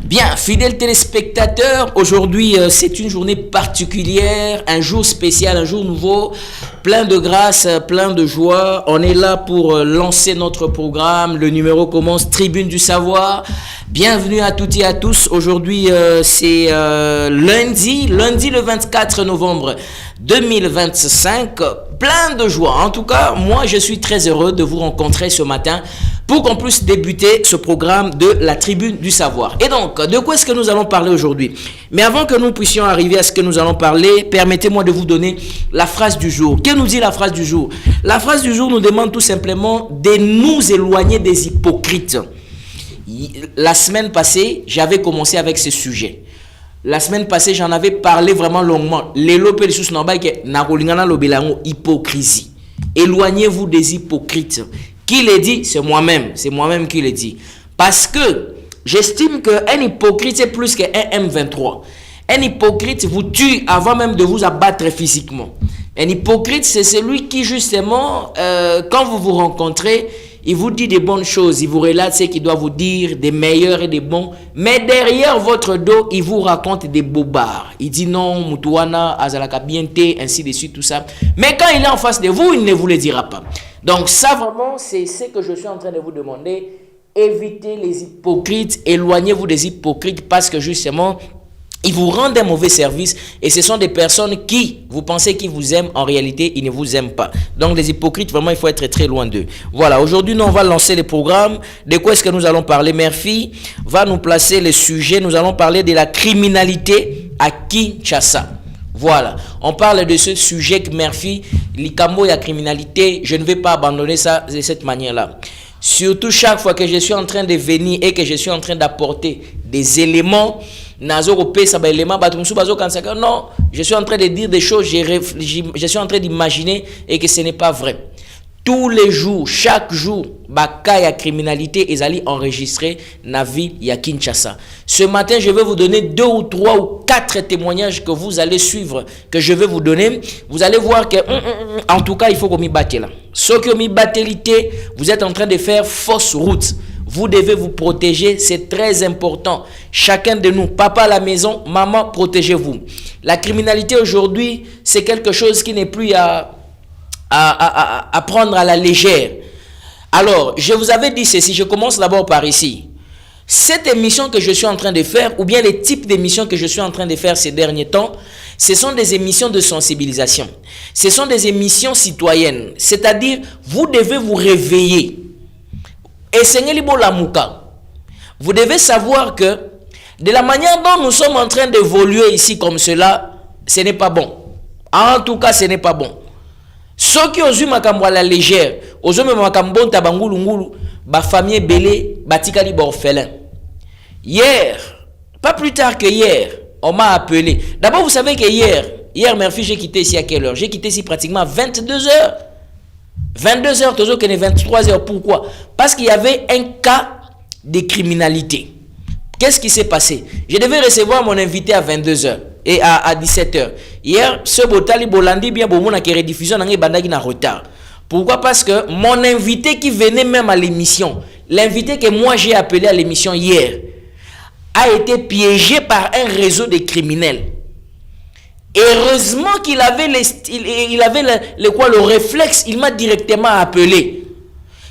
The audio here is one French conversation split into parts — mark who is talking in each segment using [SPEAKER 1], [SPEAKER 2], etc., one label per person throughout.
[SPEAKER 1] Bien, fidèles téléspectateurs, aujourd'hui c'est une journée particulière, un jour spécial, un jour nouveau, plein de grâce, plein de joie. On est là pour lancer notre programme. Le numéro commence, Tribune du Savoir. Bienvenue à toutes et à tous. Aujourd'hui c'est lundi le 24 novembre 2025. Plein de joie. En tout cas, moi je suis très heureux de vous rencontrer ce matin pour qu'on puisse débuter ce programme de la Tribune du Savoir. Et donc, de quoi est-ce que nous allons parler aujourd'hui? Mais avant que nous puissions arriver à ce que nous allons parler, permettez-moi de vous donner la phrase du jour. Que nous dit la phrase du jour? La phrase du jour nous demande tout simplement de nous éloigner des hypocrites. La semaine passée, j'avais commencé avec ce sujet. La semaine passée, j'en avais parlé vraiment longuement. Hypocrisie. Éloignez-vous des hypocrites. Qui le dit? C'est moi-même qui le dis. Parce que j'estime qu'un hypocrite c'est plus qu'un M23. Un hypocrite vous tue avant même de vous abattre physiquement. Un hypocrite c'est celui qui justement, quand vous vous rencontrez, il vous dit des bonnes choses, il vous relate ce qu'il doit vous dire, des meilleurs et des bons, mais derrière votre dos, il vous raconte des bobards. Il dit non, Moutouana, Azalaka Biente, ainsi de suite, tout ça. Mais quand il est en face de vous, il ne vous le dira pas. Donc ça vraiment, c'est ce que je suis en train de vous demander. Évitez les hypocrites, éloignez-vous des hypocrites parce que justement, ils vous rendent un mauvais service et ce sont des personnes qui, vous pensez qu'ils vous aiment, en réalité, ils ne vous aiment pas. Donc les hypocrites, vraiment, il faut être très loin d'eux. Voilà, aujourd'hui, nous, on va lancer le programme. De quoi est-ce que nous allons parler? Murphy va nous placer le sujet. Nous allons parler de la criminalité à Kinshasa. Voilà, on parle de ce sujet que Murphy, l'Ikambo et la criminalité, je ne vais pas abandonner ça de cette manière-là. Surtout chaque fois que je suis en train de venir et que je suis en train d'apporter des éléments, non, je suis en train de dire des choses, je suis en train d'imaginer et que ce n'est pas vrai. Tous les jours, chaque jour, baka ya criminalité est allé enregistrer na ville ya Kinshasa. Ce matin, je vais vous donner 2 ou 3 ou 4 témoignages que vous allez suivre, que je vais vous donner. Vous allez voir que, en tout cas, il faut qu'on m'y batte là. Ceux qui ont mis battelité, vous êtes en train de faire fausse route. Vous devez vous protéger, c'est très important. Chacun de nous, papa à la maison, maman, protégez-vous. La criminalité aujourd'hui, c'est quelque chose qui n'est plus à prendre à la légère. Alors, je vous avais dit ceci, je commence d'abord par ici. Cette émission que je suis en train de faire, ou bien les types d'émissions que je suis en train de faire ces derniers temps, ce sont des émissions de sensibilisation. Ce sont des émissions citoyennes. C'est-à-dire, vous devez vous réveiller. Et vous devez savoir que de la manière dont nous sommes en train d'évoluer ici comme cela, ce n'est pas bon. En tout cas, ce n'est pas bon. Ceux qui ont eu makambo à la légère, ont eu makambo tabangulungulu, ba famille belé, batikali ba orphelin. Hier, pas plus tard que hier, on m'a appelé. D'abord, vous savez que hier Murphy, j'ai quitté ici à quelle heure? J'ai quitté ici pratiquement à 22h. 22h, toujours que 23h. Pourquoi? Parce qu'il y avait un cas de criminalité. Qu'est-ce qui s'est passé? Je devais recevoir mon invité à 22h et à 17h. Hier, ce Botali Bolandi bien bon qui rediffusion n'angé bandagi na retard. Pourquoi? Parce que mon invité qui venait même à l'émission, l'invité que moi j'ai appelé à l'émission hier, a été piégé par un réseau de criminels. Heureusement qu'il avait le réflexe, il m'a directement appelé.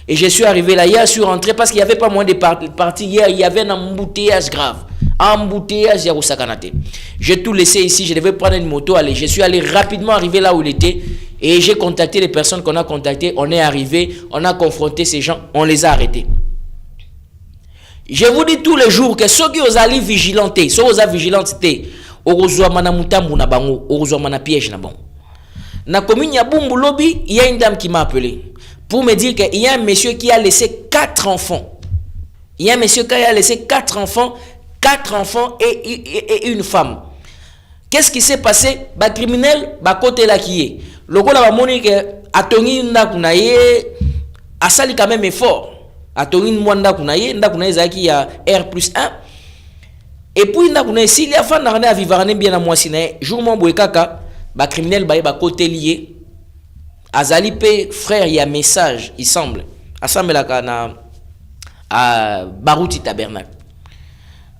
[SPEAKER 1] Et je suis arrivé là, hier, je suis rentré parce qu'il n'y avait pas moins de parties. Hier, il y avait un embouteillage grave. Embouteillage, il y a Sakanate. J'ai tout laissé ici, je devais prendre une moto, aller. Je suis allé rapidement arriver là où il était. Et j'ai contacté les personnes qu'on a contactées. On est arrivé, on a confronté ces gens, on les a arrêtés. Je vous dis tous les jours que ceux qui osent aller vigilanter, ceux qui osent vigilanter, orozouamana mutambu na bango, orozouamana piège na bango. Na commune ya Bumbu Lobby, il y a une dame qui m'a appelé pour me dire qu'il y a un monsieur qui a laissé 4 enfants. Il y a un monsieur qui a laissé 4 enfants et une femme. Qu'est-ce qui s'est passé? Ba criminel, ba côté là qui est. Le gars la moni que atongi ndakunaye asali quand même effort. Atongi mwanda kunaye zaki ya R+1. Et puis s'il y a fan à vivre bien à moi siné jour mon boy kaka ba criminel ba côté lié azali pe frère il y a message il semble assemble la kana à Barouti Tabernacle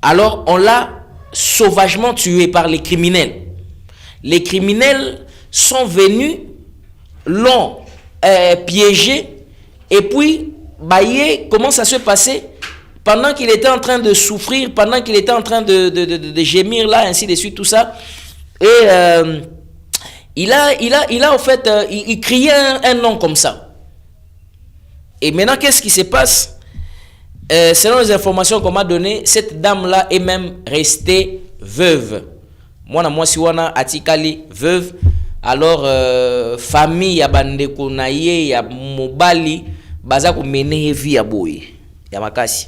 [SPEAKER 1] Alors, on l'a sauvagement tué par les criminels. Les criminels sont venus, l'ont piégé, et puis, comment ça se passait? Pendant qu'il était en train de souffrir, pendant qu'il était en train de gémir là, ainsi de suite, tout ça, et il a en fait, il criait un nom comme ça. Et maintenant, qu'est-ce qui se passe? Selon les informations qu'on m'a données, cette dame-là est même restée veuve. Moi, si on a atikali veuve, alors famille ya bandeko na ye ya mobali baza ko mener vie ya boye ya makasi.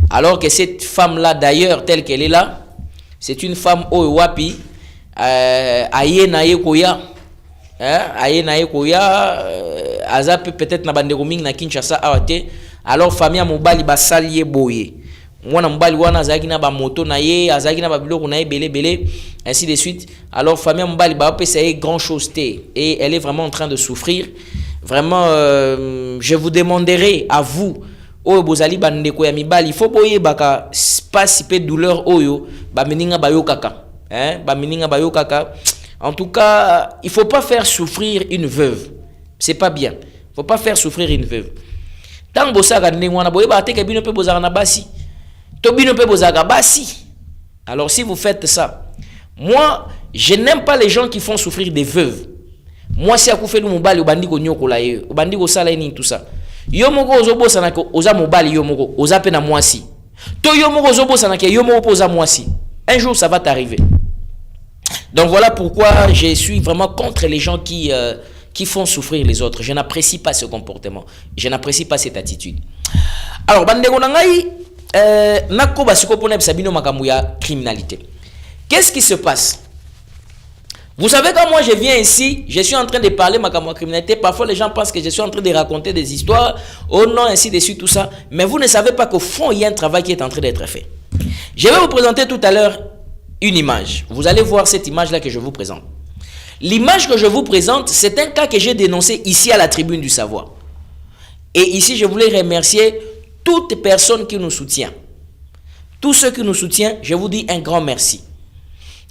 [SPEAKER 1] Alors que cette femme-là, d'ailleurs, telle qu'elle est là, c'est une femme owapi aye na ye koya, aye na ye koya, aza peut-être na bandeko mingi na Kinshasa awate. Alors famille mobali basali ye boye. Mwana mobali wana azaki na ba moto na ye, azaki na ba biloko na ye belé, ainsi de suite. Alors famille mobali ba pesa ye grand chose té, et elle est vraiment en train de souffrir. Vraiment, je vous demanderai à vous, oyo bozali bandeko ya mibali, il faut boye baka pas si peu de douleur oyo ba meninga ba yokaka, ba meninga ba yokaka. En tout cas, il faut pas faire souffrir une veuve. C'est pas bien. Faut pas faire souffrir une veuve. Tant bosaka ndengwana boye ba teke bino pe bozaka na basi. To bino pe bozaka basi. Alors si vous faites ça, moi je n'aime pas les gens qui font souffrir des veuves. Moi si akufeli mobali obandi ko nyokola ye, obandi ko sala ni tout ça. Yo moko ozobosa na ko oza mobali yo moko, oza pe na mwasi. To yo moko ozobosa na ke yo moko oza mwasi. Un jour ça va t'arriver. Donc voilà pourquoi je suis vraiment contre les gens qui font souffrir les autres. Je n'apprécie pas ce comportement. Je n'apprécie pas cette attitude. Alors, bandeko nangai, nako basiko pona bisabino makambo ya criminalité. Qu'est-ce qui se passe? Vous savez, quand moi je viens ici, je suis en train de parler makambo ya criminalité. Parfois les gens pensent que je suis en train de raconter des histoires, oh non, ainsi de suite, tout ça. Mais vous ne savez pas qu'au fond, il y a un travail qui est en train d'être fait. Je vais vous présenter tout à l'heure une image. Vous allez voir cette image-là que je vous présente. L'image que je vous présente, c'est un cas que j'ai dénoncé ici à la Tribune du Savoir. Et ici, je voulais remercier toute personne qui nous soutient. Tous ceux qui nous soutiennent, je vous dis un grand merci.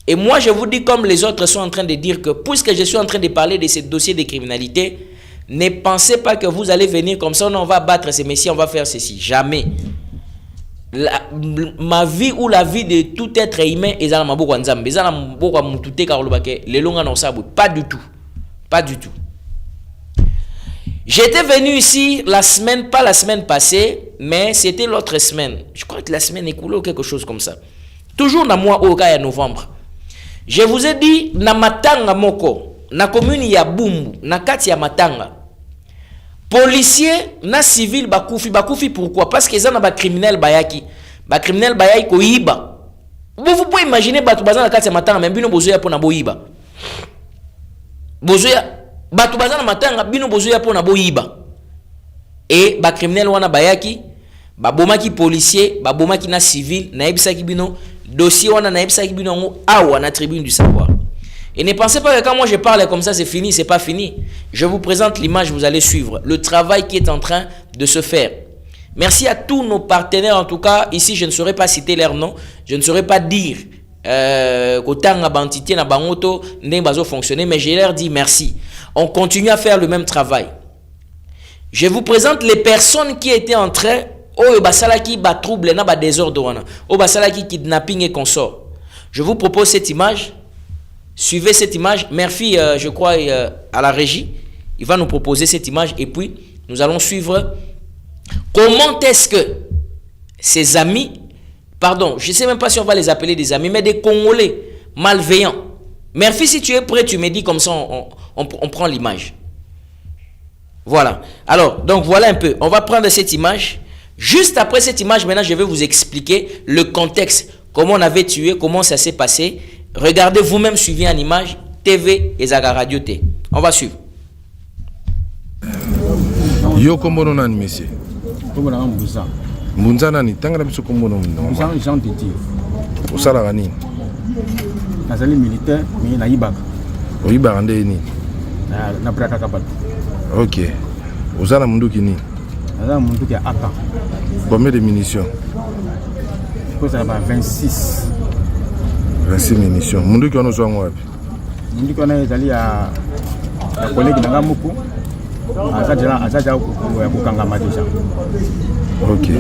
[SPEAKER 1] Et moi, je vous dis comme les autres sont en train de dire que, puisque je suis en train de parler de ces dossiers de criminalité, ne pensez pas que vous allez venir comme ça, on va battre ces messieurs, on va faire ceci. Jamais. Ma vie ou la vie de tout être humain est dans ma bouche. Pas du tout. Pas du tout. J'étais venu ici la semaine, pas la semaine passée, mais c'était l'autre semaine. Je crois que la semaine écoulée ou quelque chose comme ça. Toujours dans mois au cas novembre. Je vous ai dit, na matanga moko, na commune ya Bumbu, na kati ya matanga. Policier na civil bakufi pourquoi? Parce que ça na ba criminel bayaki ko yiba. Vous pouvez imaginer batu bazana kati ya matanga même bino bozoya pona boyiba. Bozoya batu bazana matanga bino bozoya pona boyiba. Et ba criminel wana bayaki ba bomaki policier, ba bomaki na civil na ebisaki bino dossier wana na ebisaki bino awa na Tribune du Savoir. Et ne pensez pas que quand moi je parle comme ça, c'est fini, c'est pas fini. Je vous présente l'image, vous allez suivre le travail qui est en train de se faire. Merci à tous nos partenaires, en tout cas. Ici, je ne saurais pas citer leur nom. Je ne saurais pas dire qu'autant bantité na bangoto n'est pas fonctionner, mais je leur dis merci. On continue à faire le même travail. Je vous présente les personnes qui étaient en train, oh basala qui ba trouble na ba désordre wana, oh basala qui kidnapping et consort. Je vous propose cette image. Suivez cette image. Murphy, je crois, à la régie, il va nous proposer cette image et puis nous allons suivre comment est-ce que ces amis, pardon, je ne sais même pas si on va les appeler des amis, mais des Congolais malveillants. Murphy, si tu es prêt, tu me dis comme ça, on prend l'image. Voilà. Alors, donc voilà un peu. On va prendre cette image. Juste après cette image, maintenant, je vais vous expliquer le contexte, comment on avait tué, comment ça s'est passé. Regardez vous-même, suivez en image, TV et Zaga Radio T. On va suivre.
[SPEAKER 2] Yo kombono nani monsieur?
[SPEAKER 3] Kombono Mbunza.
[SPEAKER 2] Mbunza nani? Tangana biso kombono mno.
[SPEAKER 3] Jean Titi.
[SPEAKER 2] Osala gani?
[SPEAKER 3] Nazali militaire, mais na yibaka.
[SPEAKER 2] Oyibaka nde ni?
[SPEAKER 3] Na braka kapata.
[SPEAKER 2] OK. Osala munduki ni?
[SPEAKER 3] Nazala munduki ya AK.
[SPEAKER 2] Combien de munitions?
[SPEAKER 3] Parce que 26.
[SPEAKER 2] 26 munitions. Mundu qui on a wapi?
[SPEAKER 3] Mundu qui on a allé à collègue na ngamuku. Azaja ya kukangama déjà.
[SPEAKER 2] OK.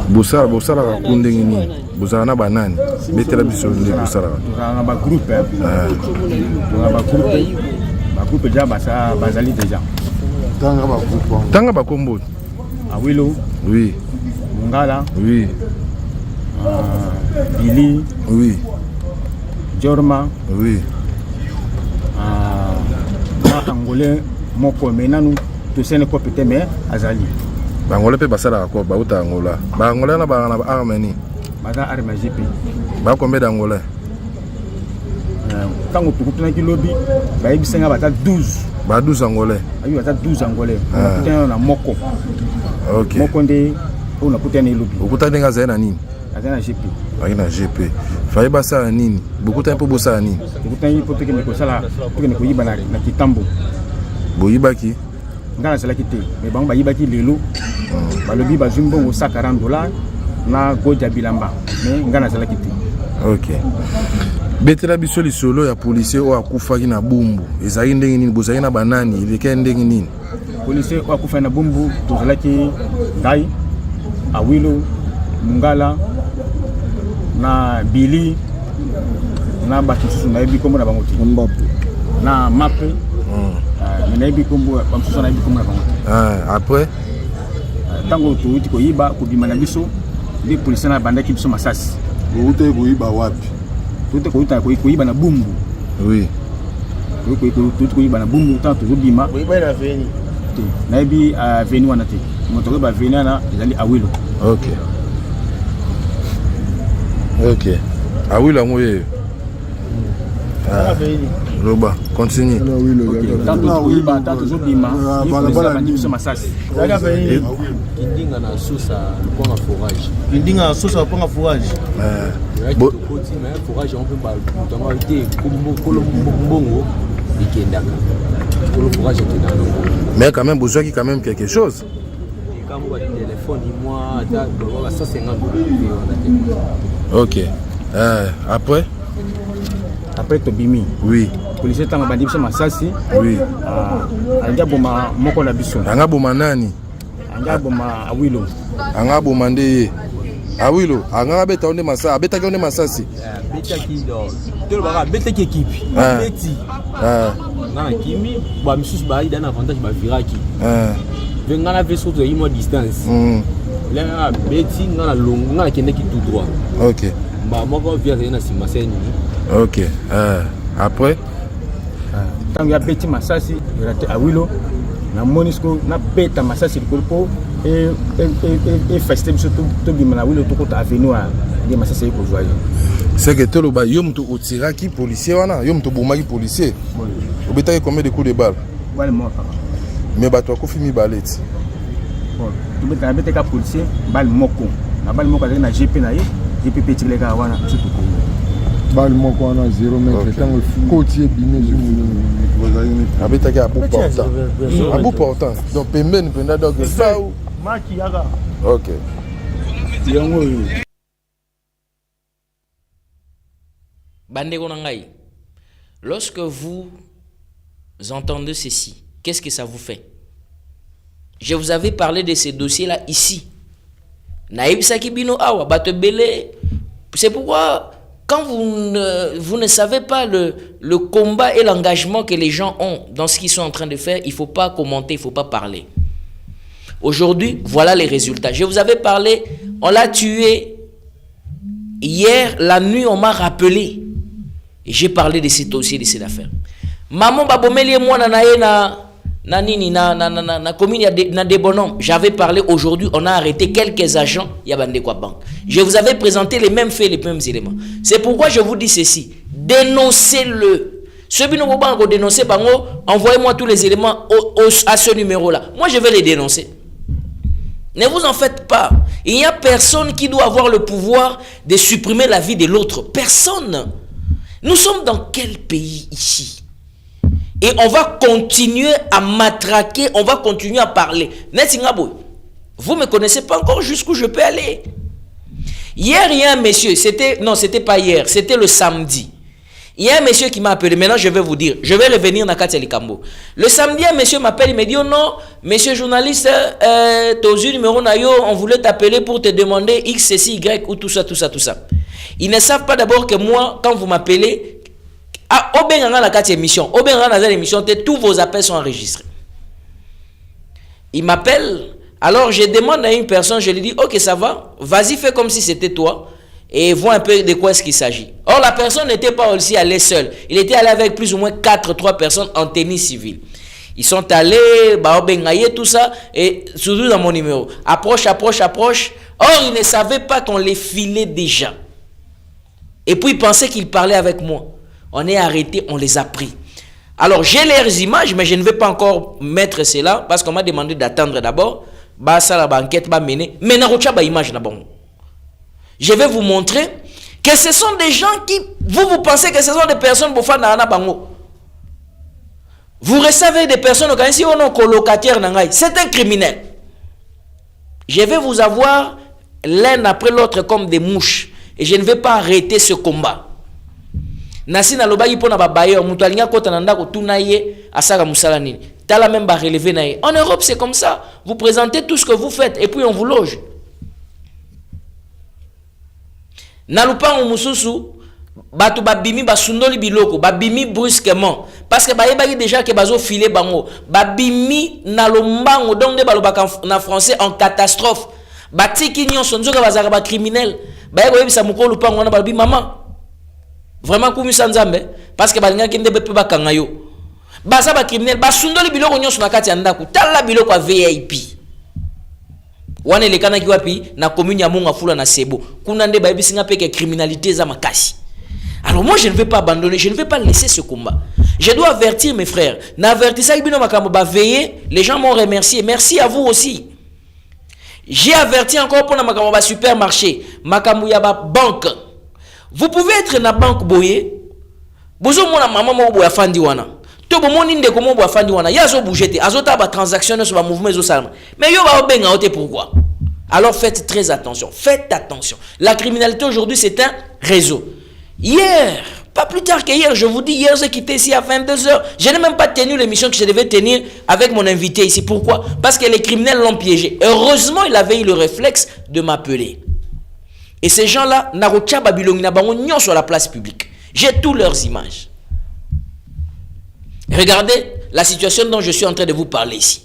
[SPEAKER 2] Bosa la kundenge ni. Bosa na banani. Betela biso ndi bosa la.
[SPEAKER 3] On a ba groupe. On a ba groupe. Ba groupe déjà bazali déjà.
[SPEAKER 2] Tanga ba kombo.
[SPEAKER 3] Awilo.
[SPEAKER 2] Oui.
[SPEAKER 3] Mungala.
[SPEAKER 2] Oui.
[SPEAKER 3] Billy.
[SPEAKER 2] Oui.
[SPEAKER 3] Jorma.
[SPEAKER 2] Oui.
[SPEAKER 3] Angolais moko menanu to sene ko pete mais azali.
[SPEAKER 2] Bangolais pe basala ko ba uta Angola. Ba Angola na ba armeni.
[SPEAKER 3] Baza arme GP.
[SPEAKER 2] Ba combien d'Angolais?
[SPEAKER 3] Tango tukutuna ki lobby ba ibisenga bata 12.
[SPEAKER 2] Ba 12 Angolais.
[SPEAKER 3] Ayi bata 12 Angolais. On na moko.
[SPEAKER 2] OK.
[SPEAKER 3] Moko nde on a kutana lobby.
[SPEAKER 2] Okuta ndenga za nini?
[SPEAKER 3] Azana GP.
[SPEAKER 2] Ayina GP. Faye basa nini? Bokuta mpo bosa nini?
[SPEAKER 3] Bokuta yi pote ke ko sala, pote ke ko yiba na kitambo.
[SPEAKER 2] Boyibaki?
[SPEAKER 3] Ngana sala kite. Mais bango ba yibaki lelo. Ba lobi ba zumbo ngo $40 na goja bilamba. Mais ngana sala kite.
[SPEAKER 2] OK. Betela biso lisolo ya policier o akufaki na bumbu. Ezali ndenge nini? Bozali na banani? Ileke ndenge nini?
[SPEAKER 3] Policier o akufa na bumbu tozalaki ngai Awilo Mungala na Billy na batusu na ebi kombo na bango ti na mape na ebi kombo bamsusu na ebi kombo na bango
[SPEAKER 2] après
[SPEAKER 3] tango tuuti ko yiba ko bima na biso ndi policier na bandaki biso masasi
[SPEAKER 4] ute ko yiba wapi
[SPEAKER 3] tuute ko uta ko yiba na bumbu
[SPEAKER 2] oui
[SPEAKER 3] tuute ko yiba na bumbu tanto zo bima
[SPEAKER 4] ko yiba na veni
[SPEAKER 3] na ebi veni wana te moto ko ba veni na ezali Awilo.
[SPEAKER 2] OK. OK. Awilo ngoye. Roba, continue.
[SPEAKER 3] Tanto kuiba, tanto zobima, ni masasi.
[SPEAKER 5] Kindinga na sosa ponga forage.
[SPEAKER 4] Kindinga na sosa ponga forage.
[SPEAKER 5] Bon, mais forage on peut pas dans été mbongo ikendaka. Pour forage qui dans le.
[SPEAKER 2] Mais quand même besoin qui quand même quelque chose.
[SPEAKER 5] Quand on va téléphone, moi à 150
[SPEAKER 2] OK. Après
[SPEAKER 3] Tobimi.
[SPEAKER 2] Oui.
[SPEAKER 3] Policier tanga bandi biso masasi.
[SPEAKER 2] Oui.
[SPEAKER 3] Anga boma moko na biso.
[SPEAKER 2] Anga boma nani?
[SPEAKER 3] Anga boma Awilo.
[SPEAKER 2] Anga boma nde. Awilo, anga beta onde masasi, abeta onde masasi.
[SPEAKER 5] Beta ki do. Tolo baka beta ki équipe. Beti. Na kimi, ba misusu ba ida na avantage ba viraki. Venga na veso to yimo distance. Là beti na longo na kende ki tout droit.
[SPEAKER 2] OK.
[SPEAKER 5] Ba moko via na simaseni.
[SPEAKER 2] OK. Après
[SPEAKER 3] tango ya beti masasi rate Awilo na Monisco na beta masasi likolo et feste biso to bima na Awilo to kota avenue de masasi ko joie.
[SPEAKER 2] C'est que tolo ba yom to otiraki policier wana, yom to bomaki policier. Obetaki combien de coups de balle?
[SPEAKER 3] Wale mort.
[SPEAKER 2] Mais bato akofi mi baleti.
[SPEAKER 3] Bon, to beta ka policier balle moko. Na balle moko na GP na ye, GP petit les gars wana surtout ko.
[SPEAKER 4] Balle moko na 0 mètre tango côtier bimé
[SPEAKER 2] abetaki à bout portant. À bout portant. Donc pembeni penda donc ça ou
[SPEAKER 4] maki yaga.
[SPEAKER 2] OK.
[SPEAKER 1] Bandeko Nangai, lorsque vous entendez ceci, qu'est-ce que ça vous fait? Je vous avais parlé de ces dossiers-là ici. Naïbsaki bino awa, batebele. C'est pourquoi, quand vous ne savez pas le combat et l'engagement que les gens ont dans ce qu'ils sont en train de faire, il ne faut pas commenter, il ne faut pas parler. Aujourd'hui, voilà les résultats. Je vous avais parlé, on l'a tué. Hier, la nuit, on m'a rappelé. Et j'ai parlé de ce dossier, de cette affaire. Maman babomeli et moi na commune na Debonom. J'avais parlé aujourd'hui, on a arrêté quelques agents Yabandekwa Bank. Je vous avais présenté les mêmes faits, les mêmes éléments. C'est pourquoi je vous dis ceci. Dénoncez-le. Ceux qui n'ont pas dénoncé, envoyez-moi tous les éléments à ce numéro-là. Moi, je vais les dénoncer. Ne vous en faites pas. Il n'y a personne qui doit avoir le pouvoir de supprimer la vie de l'autre. Personne. Nous sommes dans quel pays ici? Et on va continuer à matraquer, on va continuer à parler. Vous ne me connaissez pas encore jusqu'où je peux aller. Hier, il y a un monsieur, c'était pas hier, c'était le samedi. Il y a un monsieur qui m'a appelé. Maintenant, je vais vous dire. Je vais revenir dans Katia Likambo. Le samedi, un monsieur m'appelle. Il me dit, oh non, monsieur journaliste, ton numéro nayo, on voulait t'appeler pour te demander X, C, Y ou tout ça. Ils ne savent pas d'abord que moi, quand vous m'appelez, au Benanga la Katia émission, au Benanga dans l'émission, tous vos appels sont enregistrés. Il m'appelle. Alors, je demande à une personne, je lui dis, ok, ça va, vas-y, fais comme si c'était toi. Et vois un peu de quoi est-ce qu'il s'agit. Or, la personne n'était pas aussi allée seule. Il était allé avec plus ou moins 3 personnes en tenue civile. Ils sont allés, tout ça, et surtout dans mon numéro. Approche. Or, ils ne savaient pas qu'on les filait déjà. Et puis, ils pensaient qu'ils parlaient avec moi. On est arrêtés, on les a pris. Alors, j'ai leurs images, mais je ne vais pas encore mettre cela, parce qu'on m'a demandé d'attendre d'abord. Ça, la banquette va mener. Mais n'a pas image d'abord. Je vais vous montrer que ce sont des gens qui... Vous pensez que ce sont des personnes pour faire na bango. Vous recevez des personnes qui sont colocataires. C'est un criminel. Je vais vous avoir l'un après l'autre comme des mouches. Et je ne vais pas arrêter ce combat. Nasi na loba yipo na babaye mutualinga kota nanda ko tunaye asaka musala nini. Tala même ba relever naye. En Europe c'est comme ça. Vous présentez tout ce que vous faites et puis on vous loge. Na lupango mususu batu babimi basundoli biloko babimi brusquement parce que bayebaki déjà que bazo filer bango babimi na lombango donc de balobaka na français en catastrophe batiki nyonso nzoka bazaka ba criminel bayeko yebisa mukolo lupango na babi maman vraiment kumisa nzambe parce que balinga kende bepe bakanga yo baza ba criminel basundoli biloko nyonso na kati ya ndako tala biloko a VIP wane lekana ki wapi na commune ya Monga Fula na Sebo kuna nde ba bisinga peke criminalité za makasi. Alors moi je ne vais pas abandonner, je ne vais pas laisser ce combat. Je dois avertir mes frères. Na avertisa ibino makambo ba veiller, les gens m'ont remercié. Merci à vous aussi. J'ai averti encore pour na makambo ba supermarché, makambo ya ba banque. Vous pouvez être na banque boye. Bozo mona maman mo boya fandi wana. To bo moni ndeko mo boya fandi wana. Ya zo bougete, azota ba transaction sur ba mouvement zo salama. Mais yo ba obenga ote pourquoi? Alors faites très attention, faites attention. La criminalité aujourd'hui c'est un réseau. Hier, pas plus tard qu'hier, je vous dis, hier j'ai quitté ici à 22h. Je n'ai même pas tenu l'émission que je devais tenir avec mon invité ici. Pourquoi? Parce que les criminels l'ont piégé. Heureusement, il avait eu le réflexe de m'appeler. Et ces gens-là, Narocha Babilong Nabangonion sur la place publique. J'ai tous leurs images. Regardez la situation dont je suis en train de vous parler ici.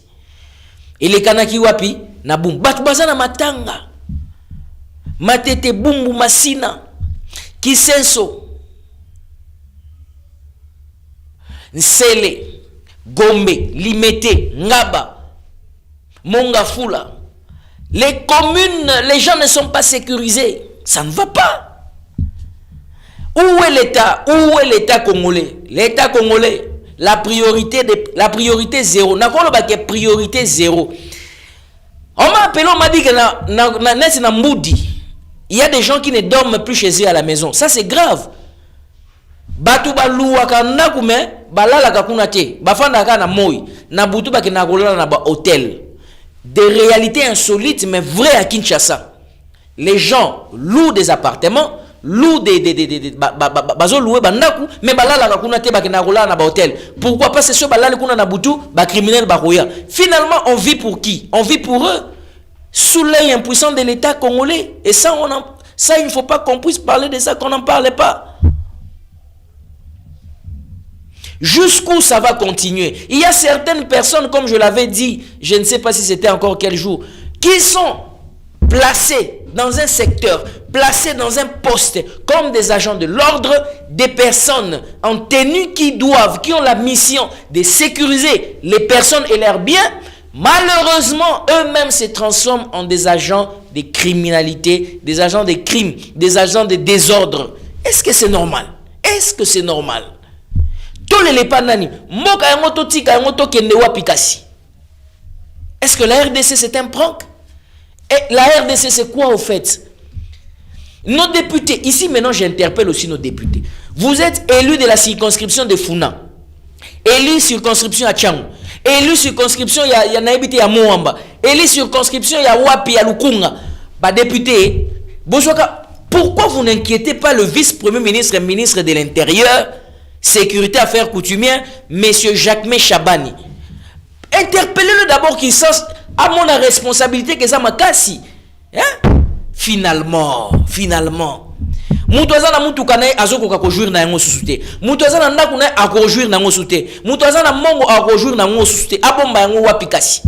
[SPEAKER 1] Et les Kanaki Wapi, Naboum, Batubazana Matanga, Matete Bumbu Masina, Kisenso, Nsele, Gombe, Limete, Ngaba, Mongafula. Les communes, les gens ne sont pas sécurisés. Ça ne va pas. Où est l'État? Où est l'État congolais? L'État congolais, la priorité zéro. N'a pas que priorité zéro. On m'a appelé, on m'a dit que il y a des gens qui ne dorment plus chez eux à la maison. Ça c'est grave. Batu baluwa kana kume balala kakuna te bafanda kana moi na butu ba kina kolala na ba hôtel. Des réalités insolites mais vraies à Kinshasa. Les gens louent des appartements, louent des bazo louer bandaku mais balala kakuna te ba kina kolala na ba hôtel. Pourquoi pas c'est ce balala kuna na butu ba criminel ba roya. Finalement on vit pour qui? On vit pour eux. Sous l'œil impuissant de l'État congolais. Et ça, il ne faut pas qu'on puisse parler de ça, qu'on n'en parle pas. Jusqu'où ça va continuer? Il y a certaines personnes, comme je l'avais dit, je ne sais pas si c'était encore quel jour, qui sont placés dans un secteur, placés dans un poste, comme des agents de l'ordre, des personnes en tenue qui ont la mission de sécuriser les personnes et leurs biens. Malheureusement, eux-mêmes se transforment en des agents de criminalité, des agents de crime, des agents de désordre. Est-ce que c'est normal? Est-ce que c'est normal? Est-ce que la RDC c'est un prank? Et la RDC c'est quoi au fait? Nos députés, ici maintenant j'interpelle aussi nos députés. Vous êtes élus de la circonscription de Funa, élus circonscription à Tchangou, élu circonscription ya naibite ya Moamba, élu circonscription ya Wapi ya Lukunga, ba député bosoka Pourquoi vous n'inquiétez pas le vice-premier ministre et ministre de l'Intérieur, Sécurité, Affaires coutumières, M. Jacquemain Chabani? Interpellez-le d'abord qu'il sens à mon responsabilité que ça m'a cassé. Hein? Finalement. Mutwazana mutu kanae azoko kakojouir na yango susute. Mutwazana ndaku na akojouir na yango susute. Mutwazana mongo akojouir na yango susute. Abomba yango wapi kasi.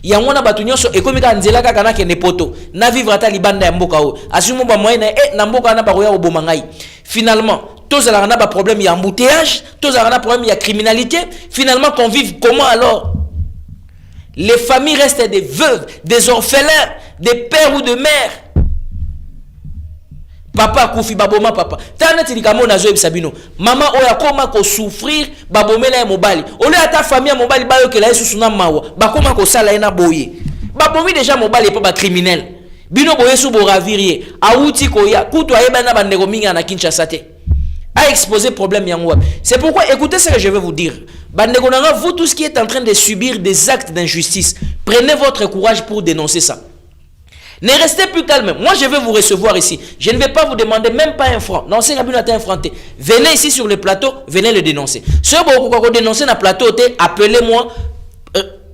[SPEAKER 1] Yango na batu nyonso ekomika nzela kaka na kende poto. Na vivre ata libanda ya mboka o. Asumo ba moyen na mboka na bakoya oboma ngai. Finalement, tous la na ba problème ya embouteillage, tous la na problème ya criminalité. Finalement, qu'on vive comment alors? Les familles restent des veuves, des orphelins, des pères ou de mères. Papa koufi baboma papa. Tana tilikamo na zoe sabino. Maman oya koma ko souffrir babomela ya mobali. Ole ata famille ya mobali bayo ke la yesu na mawa. Bakoma ko sala ena boye. Babomi déjà mobali pa ba criminel. Bino boye sou bo ravirie. Awuti ko ya kutu ayeba na bandeko minga na Kinshasa te. A exposé problème yango. C'est pourquoi écoutez ce que je vais vous dire. Bandeko nanga, vous tous qui êtes en train de subir des actes d'injustice, prenez votre courage pour dénoncer ça. Ne restez plus calme. Moi, je vais vous recevoir ici. Je ne vais pas vous demander même pas un franc. Non, c'est un franc. Venez ici sur le plateau, venez le dénoncer. Si vous dénoncez dans le plateau, appelez-moi,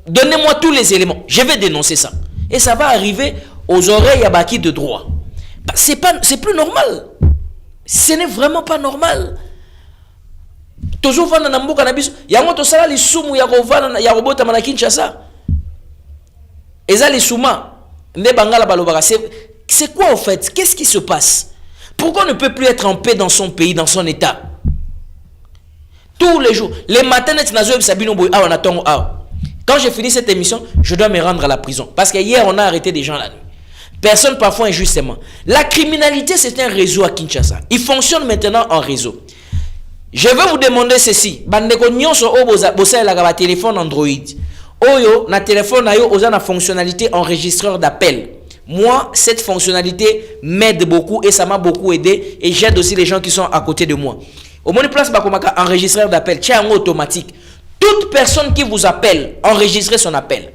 [SPEAKER 1] donnez-moi tous les éléments. Je vais dénoncer ça. Et ça va arriver aux oreilles à Baki de droit. Bah, c'est plus normal. Ce n'est vraiment pas normal. Toujours vana na mboka na biso. Yango to sala li sumu ya kovana ya robota na Kinshasa. Eza li suma. C'est quoi en fait? Qu'est-ce qui se passe? Pourquoi on ne peut plus être en paix dans son pays, dans son état? Tous les jours. Les matins, quand j'ai fini cette émission, je dois me rendre à la prison. Parce que hier, on a arrêté des gens la nuit. Personne parfois injustement. La criminalité, c'est un réseau à Kinshasa. Il fonctionne maintenant en réseau. Je vais vous demander ceci. Téléphone Android. Oyo, na téléphone na yo, oza na fonctionnalité enregistreur d'appel. Moi, cette fonctionnalité m'aide beaucoup et ça m'a beaucoup aidé et j'aide aussi les gens qui sont à côté de moi. Au moins, place bakomaka enregistreur d'appel, tiens en automatique. Toute personne qui vous appelle, enregistrez son appel.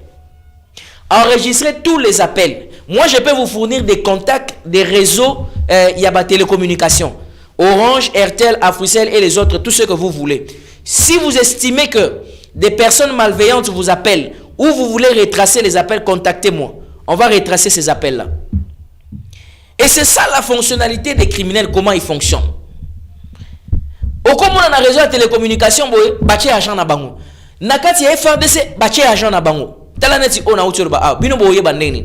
[SPEAKER 1] Enregistrez tous les appels. Moi, je peux vous fournir des contacts, des réseaux, il y a ma télécommunication. Orange, Airtel, Africell et les autres, tout ce que vous voulez. Si vous estimez que des personnes malveillantes vous appellent ou vous voulez retracer les appels, contactez-moi. On va retracer ces appels-là. Et c'est ça la fonctionnalité des criminels, comment ils fonctionnent. Au comme on a réseau de télécommunication, bâti agent na bango. Nakati FRDC, bâti agent na bango. Talaneti on a autour ba bino boye ba neni.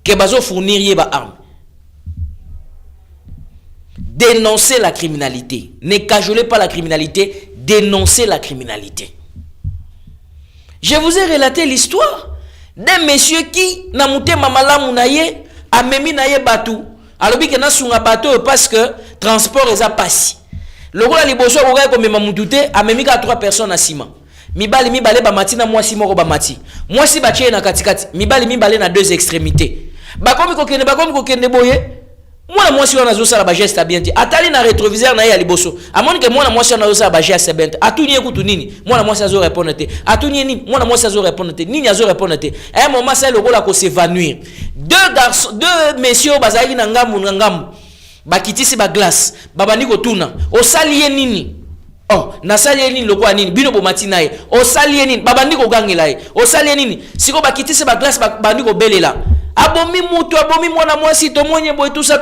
[SPEAKER 1] Ke bazo fournir ye ba arme. Dénoncez la criminalité. Ne cajolez pas la criminalité, dénoncez la criminalité. Je vous ai relaté l'histoire d'un monsieur qui n'a mouté mamala mounaye a memi naye batou. Alors que na sunga bateau parce que transport est à passer. Le rôle liboso oga ko mema mutute a memi ka 3 personnes à ciment. Mibali ba mati na moi si moko ba mati. Moi si batie na katikati. Mibali na 2 extrémités. Ba komi ko kende boye. Moi si on a zosa la bageste bien dit. Atali na rétroviseur na ya liboso. Amoni que moi si on a zosa la bageste bien. Atuni ekutu nini? Moi si azo répondre te. Atuni nini? Moi si azo répondre te. Nini azo répondre te. À un moment c'est le rôle à s'évanouir. Deux messieurs bazali na ngambu. Bakitisi ba glace. Babani ko tuna. O saliye nini? Oh, na saliye nini loko nini? Bino bo matina ye. O saliye nini? Babani ko gangela ye. O saliye nini? Siko bakitisi ba glace babani ko belela. Abomi mutu, abomi mwana mwasi, tomonye boy, tout ça.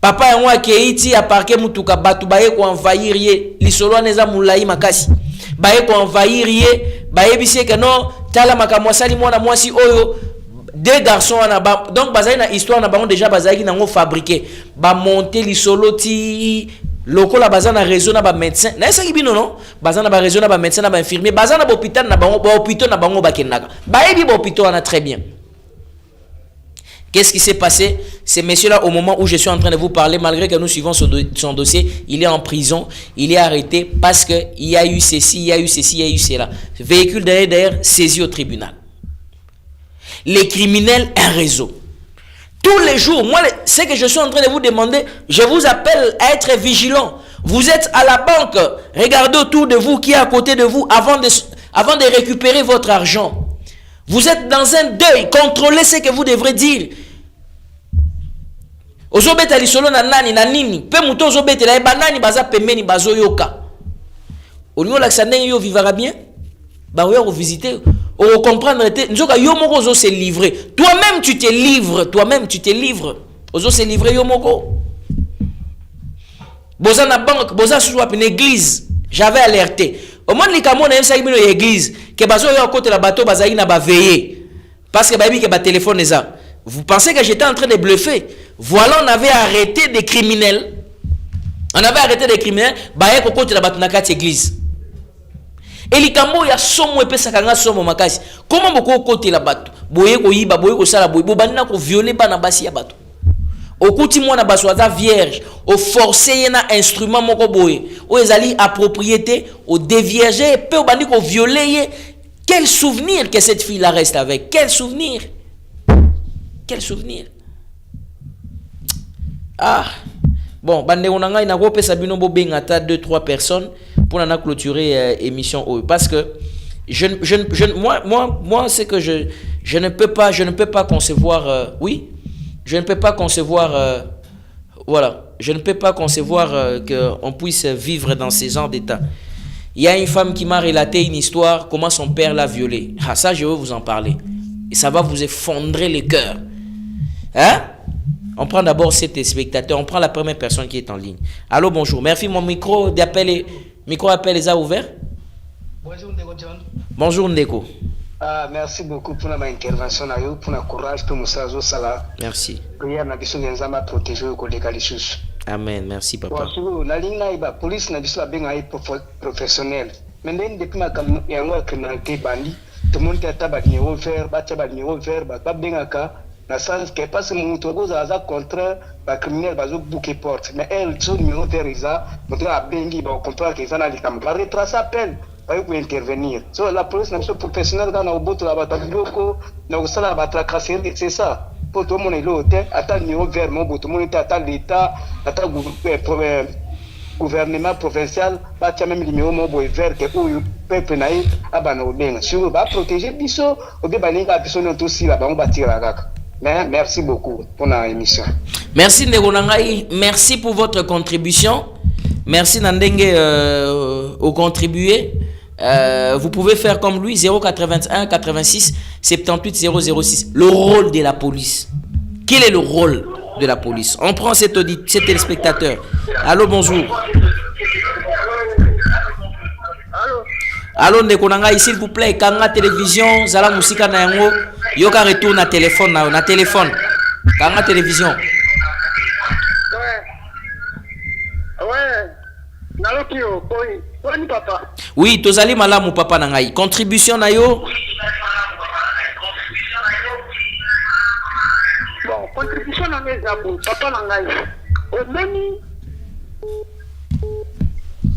[SPEAKER 1] Papa yango akeiti a parqué mutuka batu baye ko envahir ye, lisolo neza mulai makasi. Baye ko envahir ye, baye bise que non, tala makamwasali mwana mwasi oyo, 2 garçons na ba. Donc bazali na histoire na bango déjà bazali nango fabriqué. Ba monter lisolo ti lokola bazana réseau na ba médecin. Na esa kibino non? Bazana ba réseau na ba médecin na ba infirmier, bazana ba hôpital na bango, ba hôpital na bango bakendaka. Baye bi ba hôpital na très bien. Qu'est-ce qui s'est passé? Ce monsieur-là, au moment où je suis en train de vous parler, malgré que nous suivons son dossier, il est en prison, il est arrêté parce qu'il y a eu ceci, il y a eu ceci, il y a eu cela. Véhicule d'ailleurs saisi au tribunal. Les criminels, un réseau. Tous les jours, moi, ce que je suis en train de vous demander, je vous appelle à être vigilant. Vous êtes à la banque, regardez autour de vous qui est à côté de vous avant de récupérer votre argent. Vous êtes dans un deuil, contrôlez ce que vous devrez dire. ozobeta lisolo na nani na nini pe muto ozobetela e banani baza pembeni bazoyoka olingo lakisa ndenge yo vivra bien ba oya ko visiter o comprendre te nzoka yo moko ozo se livrer toi-même tu te livres ozo se livrer yo moko boza na banque boza sous une église j'avais alerté au moins les camions na ça bino église que bazo yo côté la bateau bazali na ba veiller parce que ba bi que ba téléphone ça vous pensez que j'étais en train de bluffer voilà on avait arrêté des criminels ba ko côté la bateau na kati église et les camions ya somo epesa kanga somo makasi comment boko côté la bateau boye ko yiba boye ko sala boye bobana ko violer bana basi ya bateau okuti mwana baswaza vierge au forcer na instrument moko boye o ezali à propriété au dévierger pe obandi ko violer quel souvenir que cette fille là reste avec quel souvenir ah bon bande on nga ina ko pesa bino bo bengata 2-3 personnes pour na clôturer émission parce que moi c'est que je ne peux pas concevoir oui. Je ne peux pas concevoir, je ne peux pas concevoir qu'on puisse vivre dans ces genres d'état. Il y a une femme qui m'a relaté une histoire, comment son père l'a violée. Ah, ça, je veux vous en parler. Et ça va vous effondrer le cœur. Hein? On prend d'abord cet spectateur, on prend la première personne qui est en ligne. Allô, bonjour. Merci, mon micro d'appel est ouvert.
[SPEAKER 6] Bonjour, Ndeko John.
[SPEAKER 1] Bonjour, Ndeko.
[SPEAKER 6] Merci beaucoup pour ma intervention, pour le courage, pour Moussazo Sala.
[SPEAKER 1] Merci.
[SPEAKER 6] Prière na biso ngenzama protéger ko de kalissus.
[SPEAKER 1] Amen, merci papa.
[SPEAKER 6] Bonjour, na linga iba police na biso benga professionnel. Mais depuis ma kam yango criminalité bandi, tout le monde a tabac numéro vert, ba tabac numéro vert, ba benga ka na sens que parce que mon togo za contre ba criminel bazo bouquer porte. Mais elle son numéro vert isa, montre a bengi ba comprendre que ça na likam ba retracer appel. Pour intervenir. So, la police n'a pas professionnelle dans le bout de la bataille, c'est ça. Pour tout le monde, il est à niveau vert, tout le monde est à l'État, à gouvernement provincial, même le numéro vert que le peuple n'a pas de si on va protéger Bisso, on va aussi là-bas, on va tirer la gare. Merci beaucoup pour la émission.
[SPEAKER 1] Merci Ndegonangai, merci pour votre contribution. Merci Nandenge au contribuer. Vous pouvez faire comme lui 081 86 78 006. Le rôle de la police. Quel est le rôle de la police? On prend cet téléspectateur. Allô, bonjour. Allô, Ndekonanga, s'il vous plaît, Kanga télévision, Zala Musika na yango, yoka retourne na téléphone na téléphone. Kanga télévision. Oui, tozali malamu papa na ngai. Contribution na yo.
[SPEAKER 7] Bon, contribution na ngai zabu papa na ngai.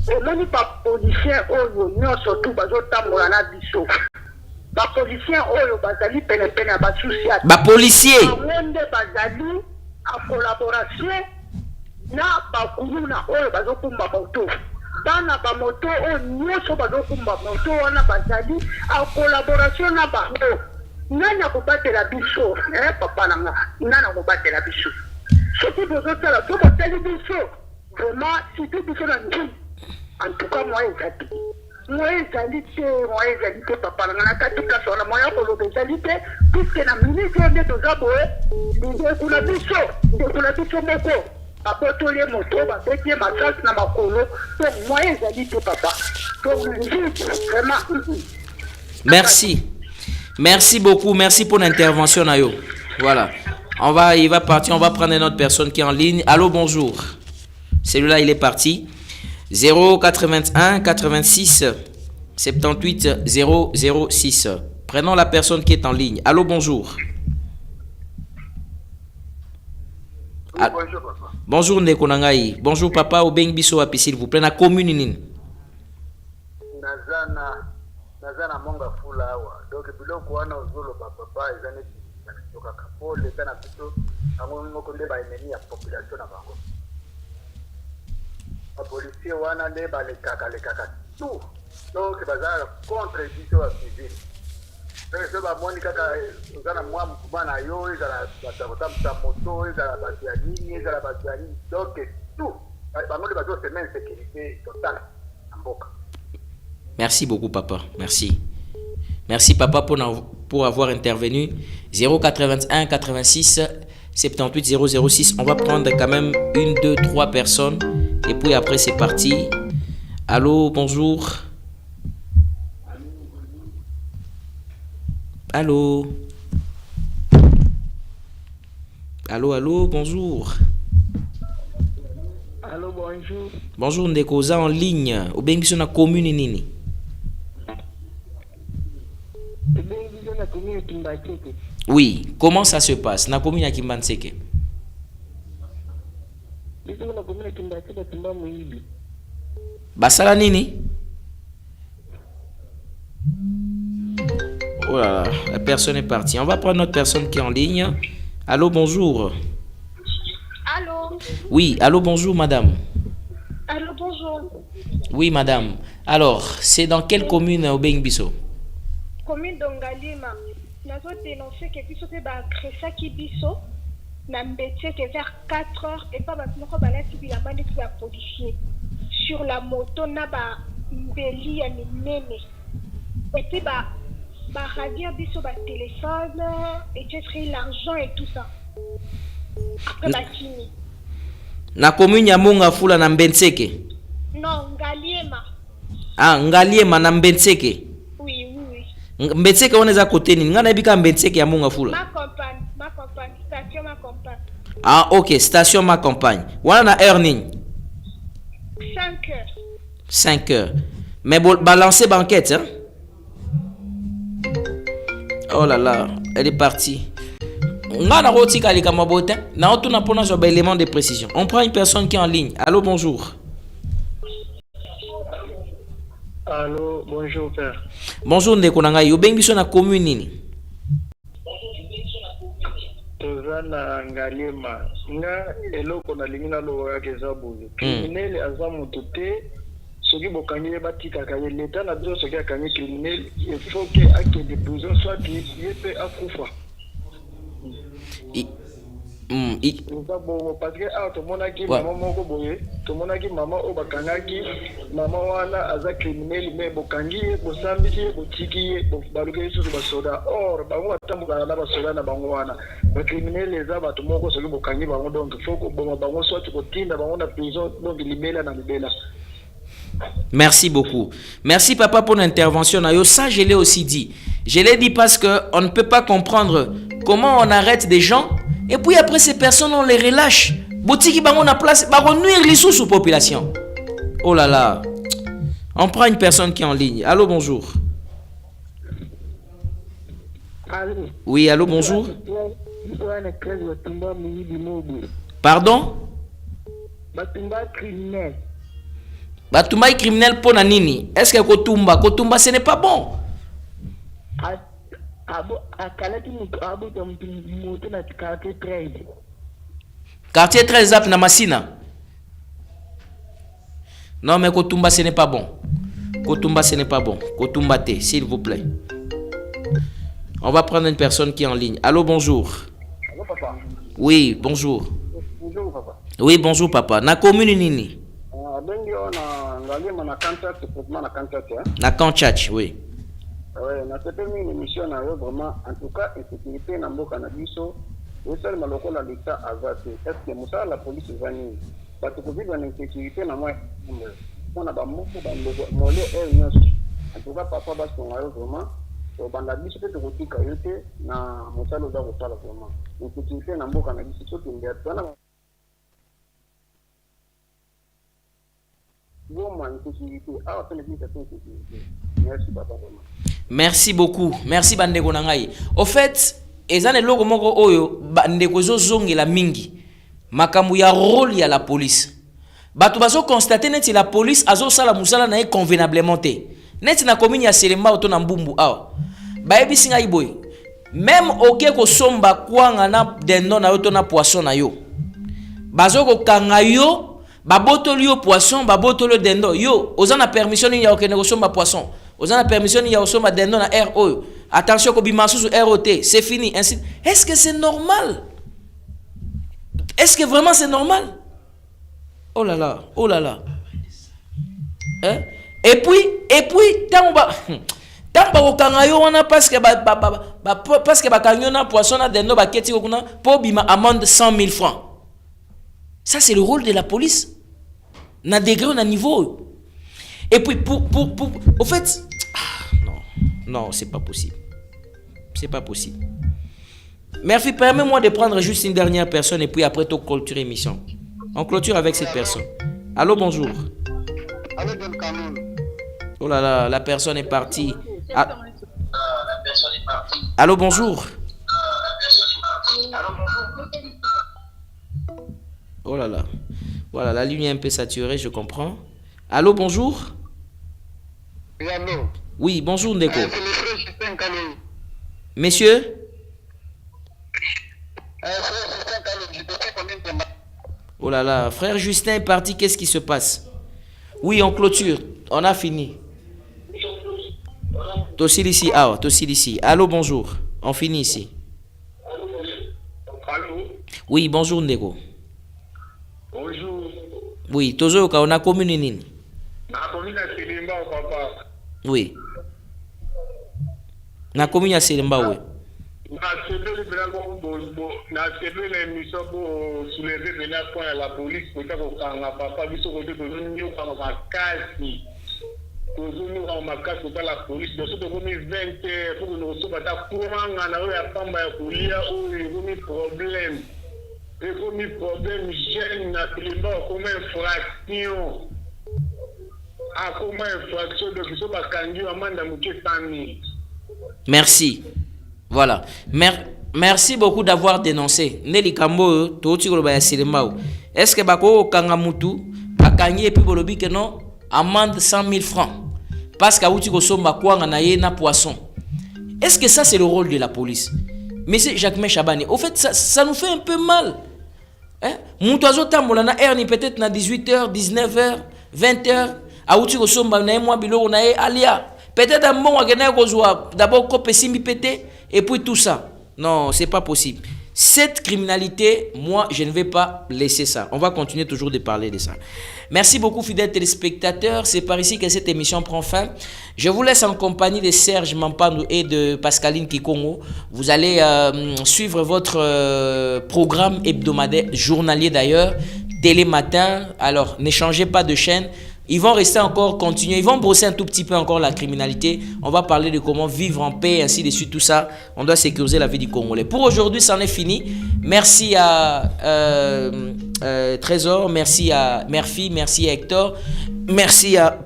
[SPEAKER 7] Omoni pa policier oyo nyonso tu bazotambola na biso. Ba policier oyo bazali pene ba souci.
[SPEAKER 1] Ba policier.
[SPEAKER 7] Onde bazali en collaboration na bakuluna oyo bazokumba moto. Bana ba moto o nyonso bazokumba moto wana bazali en collaboration na bango. Nana ko batela biso, papa nanga, nana ko batela biso. Surtout bozotala to batela biso. Vraiment, si tout biso na ndi. En tout cas, moi égalité, papa nanga na kati ka sona moya ko lobe égalité puisque na minute nde tozaboe, ndeko kuna biso moko. Apotole moto babete masasi na makolo donc moi égalité papa donc vraiment
[SPEAKER 1] merci beaucoup, merci pour l'intervention Nayo. Voilà, il va partir, on va prendre une autre personne qui est en ligne. Allô, bonjour. Celui-là il est parti. 081 86 78 006. Prenons la personne qui est en ligne. Allô, bonjour.
[SPEAKER 6] Oui, bonjour papa.
[SPEAKER 1] Bonjour Ndekonangai. Bonjour papa Obeng Biso api s'il vous plaît na commune nini.
[SPEAKER 6] Nazana monga fula awa. Donc biloko wana ozolo papa ezane toka kapole kana biso ango ngoko nde ba enemi ya population na bango. A policier wana nde ba le kaka tout. Donc bazala contre biso wa civil.
[SPEAKER 8] so bamoni kaka oza na mwa mokuma na yo ezala bato ya kotambusa moto ezala bato ya nini ezala bato ya nini donc tout bamoni bazosema insécurité totale na mboka.
[SPEAKER 1] Merci beaucoup, papa. Merci. Merci, papa, pour avoir intervenu. 081 86 78 006. On va prendre quand même 1, 2, 3 personnes. Et puis après, c'est parti. Allô, bonjour. Allô. Allô, allô, bonjour.
[SPEAKER 9] Allô, bonjour.
[SPEAKER 1] Bonjour, Ndekoza en ligne. Ou bien sur la commune nini? Oui, comment ça se passe? Na commune ya Kimbanseke. Basala nini? Oh là là, la personne est partie. On va prendre notre personne qui est en ligne. Allô, bonjour.
[SPEAKER 10] Allô.
[SPEAKER 1] Oui, allô, bonjour, madame.
[SPEAKER 10] Allô, bonjour.
[SPEAKER 1] Oui, madame. Alors, c'est dans quelle commune au Bengbiso?
[SPEAKER 10] Commune d'Ongalima. Nous avons dénoncé que biso te ba agressa ki biso na mbetier que vers 4 heures et pas maintenant ko balati bilamba de la policier sur la moto na ba mbeli ya minene. Et puis ba radio biso ba téléphone et j'ai pris l'argent et tout ça. Après ba kini.
[SPEAKER 1] Na commune ya Monga Fula na Mbenseke.
[SPEAKER 10] Non, Ngaliema.
[SPEAKER 1] Ah, Ngaliema na Mbenseke.
[SPEAKER 10] Oui.
[SPEAKER 1] Mbenseke oneza côté nini? Ngana ebika Mbenseke ya Monga Fula.
[SPEAKER 10] Ma campagne, station ma campagne.
[SPEAKER 1] Ah, OK, station ma campagne. Wana na heure nini?
[SPEAKER 10] 5 heures.
[SPEAKER 1] 5 heures. Mais balancer banquette, hein? Oh là là, elle est partie. Ngana rotika li kamabote. Na otuna pona sur élément de précision. On prend une personne qui est en ligne. Allô, bonjour.
[SPEAKER 9] Allô, bonjour père.
[SPEAKER 1] Bonjour ndeko na ngai. Obengi biso na commune nini?
[SPEAKER 9] Toza na Ngaliema. Nga eloko na lingi na loya keza boye. Criminel aza moto te. Soki bokangi batikaka ye leta na biso soki akangi criminel, il faut que acte de prison soit ye pe akufa. Parce que tomonaki mama moko boye, tomonaki mama o bakangaki mama wana aza criminel mais bokangi ye bosambisi botiki ye baluki lisusu basoda or bango batambukana na basoda na bango wana bacriminel eza bato moko soki bokangi bango donc il faut koboma bango soit kotinda bango na prison donc libela na libela.
[SPEAKER 1] Merci beaucoup. Merci papa pour l'intervention. Ça, je l'ai aussi dit. Je l'ai dit parce qu'on ne peut pas comprendre comment on arrête des gens et puis après ces personnes, on les relâche. Botiki bango na place, bango nuire les sous population. Oh là là. On prend une personne qui est en ligne. Allô, bonjour.
[SPEAKER 9] Allô.
[SPEAKER 1] Oui, allô, bonjour. Pardon?
[SPEAKER 9] Batumba criminel.
[SPEAKER 1] Batumba criminel pour nini? Est-ce que Kotumba ce n'est pas bon? Quartier 13 ap na Masina. Non mais Kotumba ce n'est pas bon. Kotumba ce n'est pas bon. Kotumba te, s'il vous plaît. On va prendre une personne qui est en ligne. Allô, bonjour.
[SPEAKER 8] Allô, papa.
[SPEAKER 1] Oui, bonjour.
[SPEAKER 8] Bonjour, papa.
[SPEAKER 1] Oui, bonjour, papa. Na commune nini?
[SPEAKER 8] Bengi na Ngaliema na Kantat, na Kantat, hein?
[SPEAKER 1] Na Kantat, oui.
[SPEAKER 8] Oui, na permis une mission na yo vraiment en tout cas insécurité na mboka na biso. Au seul maloko la l'État azate. Est-ce que musa la police vani? Parce que vivre en insécurité na moi on a ba moko ba molé en tout cas papa bas ko ngayo vraiment. So banda biso te kotika yote na musalo za ko sala vraiment. Insécurité na mboka na biso to ndia tana.
[SPEAKER 1] Merci beaucoup. Merci bandeko na ngai. Au fait, ezane logo moko oyo bandeko zo zongela mingi. Makambu ya rôle ya la police. Bato bazo constater neti la police azo sala musala na convenablement te. Neti na commune ya Selemba oto na Mbumbu awa. Ba ebisi ngai boy. Même oke ko somba kwanga na dendo na oto na poisson na yo. Bazo ko kanga yo babotoli yo poisson, babotoli dendo. Yo, ozana permission ya okene kosomba poisson. Ozana permission ya kosomba dendo na air oyo. attention, Kobima sous ROT, c'est fini. Est-ce que c'est normal? Est-ce que vraiment c'est normal? Oh là là, oh là là. Hein? Et puis, tant au kangayo on a parce que kanyona poisson na dendo ba keti kokuna po bima amende 100 000 francs. Ça c'est le rôle de la police. Na degré na niveau. Et puis au fait non, c'est pas possible. C'est pas possible. Murphy, permets-moi de prendre juste une dernière personne et puis après tu clôture l'émission. On clôture avec cette personne. Allô, bonjour.
[SPEAKER 8] Allô, John Canon.
[SPEAKER 1] Oh là là, la personne est partie. Allô, bonjour. Oh là là. Voilà, la ligne est un peu saturée, je comprends. Allô, bonjour.
[SPEAKER 8] Oui, allô.
[SPEAKER 1] Oui, bonjour, Ndeko.
[SPEAKER 8] C'est le frère Justin Kalou.
[SPEAKER 1] Messieurs. Oh là là, frère Justin est parti, qu'est-ce qui se passe? Oui, on clôture, on a fini. Tossi ici. Allô, bonjour, on finit ici.
[SPEAKER 8] Allô?
[SPEAKER 1] Oui, bonjour Ndeko.
[SPEAKER 8] Bonjour.
[SPEAKER 1] Oui, Tozo, on a commune nini?
[SPEAKER 8] Na commune à Selimba, papa.
[SPEAKER 1] Oui. Na commune à Selimba, oui.
[SPEAKER 8] Na cédé l'émission pour soulever le point à la police pour que papa biso côté de nous comme makasi nous comme makasi pour la police de ce que nous 20 pour nous recevons ta courant na ya pamba ya kulia ou ni problème et comme problème gêne na Selimba comme infraction a comme infraction de kiso bakangi amanda muke 100 000.
[SPEAKER 1] Merci. Voilà. Merci beaucoup d'avoir dénoncé. Nelly Kambo, Toti Golobaya Silemao. Est-ce que Bako Kangamutu a gagné et puis Bolobi que non, amende 100 000 francs? Parce qu'à Outiko Somba Kwanga na poisson. Est-ce que ça c'est le rôle de la police? Monsieur Jacques Chabani, au fait, ça nous fait un peu mal. Moutazo Tambolana Erni peut-être na 18h, 19h, 20h. À Outiko Somba na moi bilo na alia. Peut-être un bon d'abord copé simbi pété et puis tout ça. Non, c'est pas possible. Cette criminalité, moi, je ne vais pas laisser ça. On va continuer toujours de parler de ça. Merci beaucoup, fidèles téléspectateurs. C'est par ici que cette émission prend fin. Je vous laisse en compagnie de Serge Mampandou et de Pascaline Kikongo. Vous allez suivre votre programme hebdomadaire, journalier d'ailleurs, Télé Matin. Alors, ne changez pas de chaîne. Ils vont rester encore, continuer, ils vont brosser un tout petit peu encore la criminalité. On va parler de comment vivre en paix, ainsi de suite, tout ça. On doit sécuriser la vie du Congolais. Pour aujourd'hui, c'en est fini. Merci à Trésor, merci à Murphy, merci à Hector, merci à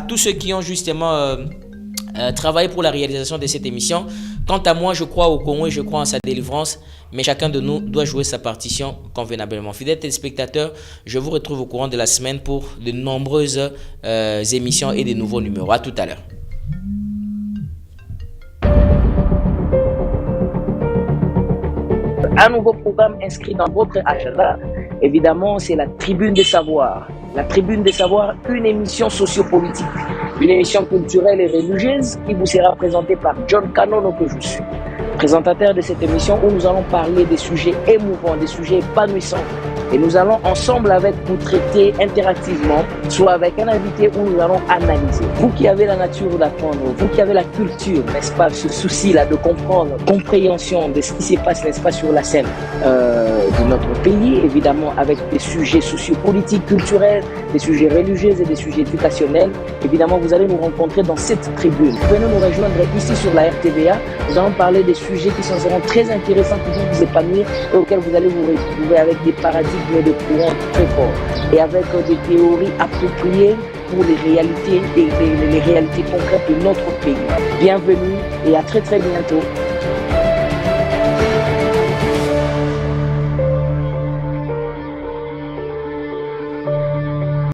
[SPEAKER 1] tous ceux qui ont justement travaillé pour la réalisation de cette émission. Quant à moi, je crois au Congo et je crois en sa délivrance. Mais chacun de nous doit jouer sa partition convenablement. Fidèles téléspectateurs, je vous retrouve au courant de la semaine pour de nombreuses émissions et de nouveaux numéros. À tout à l'heure. Un nouveau programme inscrit dans votre agenda, évidemment, c'est la Tribune des Savoirs. La Tribune des Savoirs, une émission sociopolitique, une émission culturelle et religieuse qui vous sera présentée par John Canon, que je suis. Présentateur de cette émission où nous allons parler des sujets émouvants, des sujets épanouissants. Et nous allons ensemble avec vous traiter interactivement, soit avec un invité où nous allons analyser. Vous qui avez la nature d'apprendre, vous qui avez la culture, n'est-ce pas, ce souci-là de comprendre, compréhension de ce qui se passe, n'est-ce pas, sur la scène de notre pays, évidemment avec des sujets sociopolitiques, culturels, des sujets religieux et des sujets éducationnels. Évidemment, vous allez nous rencontrer dans cette tribune. Venez nous rejoindre ici sur la RTVA. Nous allons parler des sujets qui seront très intéressants pour vous épanouir et auxquels vous allez vous retrouver avec des paradigmes de courant très forts et avec des théories appropriées pour les réalités et les réalités concrètes de notre pays. Bienvenue et à très très bientôt.